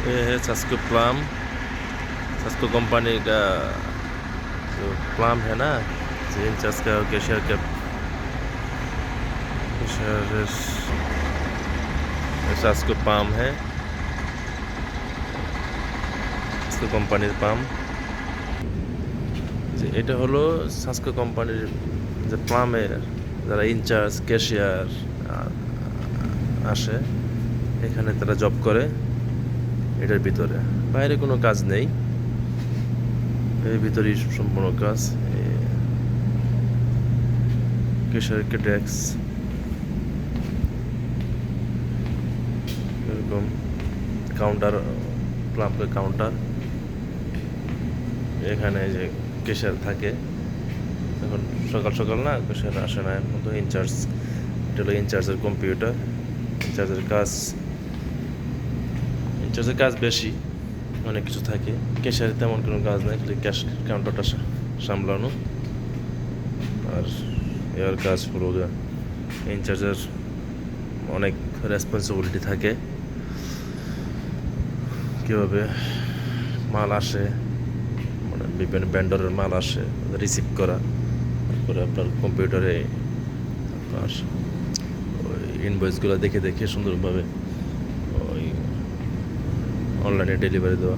ये है सस्को plum. सस्को company का जो प्लम है ना, इंचास का कैशियर का सस्को पाम है, सस्को कंपनी पाम। এটা হলো সাসকো কোম্পানির যে প্লামের যারা ইনচার্জ ক্যাশিয়ার আসে, এখানে তারা জব করে। এটার ভিতরে বাইরে কোনো কাজ নেই, এর ভিতরেই সম্পূর্ণ কাজ। ক্যাশিয়ার ডেস্ক এরকম, কাউন্টার, প্লামের কাউন্টার। এখানে যে ক্যাশিয়ার থাকে, এখন সকাল সকাল না ক্যাশিয়ার আসে না, এখন তো ইনচার্জ, এটা হলো ইনচার্জের কম্পিউটার। ইনচার্জের কাজ বেশি, অনেক কিছু থাকে। ক্যাশিয়ারে তেমন কোনো কাজ নেই, খালি ক্যাশ কাউন্টারটা সামলানো। আর এর কাজ হলো ইনচার্জের অনেক রেসপন্সিবিলিটি থাকে, কীভাবে মাল আসে, মানে বিভিন্ন ভেন্ডরের মাল আসে রিসিভ করা, তারপরে আপনার কম্পিউটারে আপনার ওই ইনভয়েসগুলো দেখে দেখে সুন্দরভাবে ওই অনলাইনে ডেলিভারি দেওয়া,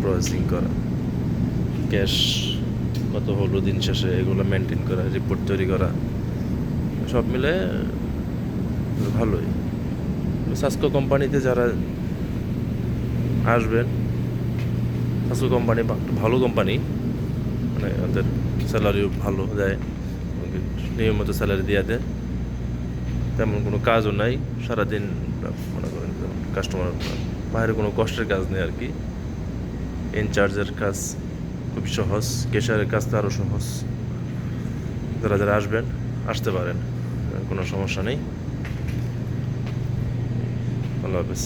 প্রসেসিং করা, ক্যাশ কত হলো দিন শেষে এগুলো মেনটেন করা, রিপোর্ট তৈরি করা, সব মিলে ভালোই। সাসকো কোম্পানিতে যারা আসবেন, সাসকো কোম্পানি ভালো কোম্পানি, মানে ওদের স্যালারিও ভালো দেয়, নিয়মিত স্যালারি দিয়ে দেয়, তেমন কোনো কাজও নাই সারাদিন। মনে করেন কাস্টমার বাইরে কোনো কষ্টের কাজ নেই আর কি। ইনচার্জের কাজ খুবই সহজ, ক্যাশিয়ারের কাজ তো আরও সহজ। যারা যারা আসবেন আসতে পারেন, কোনো সমস্যা নেই। আল্লাহ হাফেজ।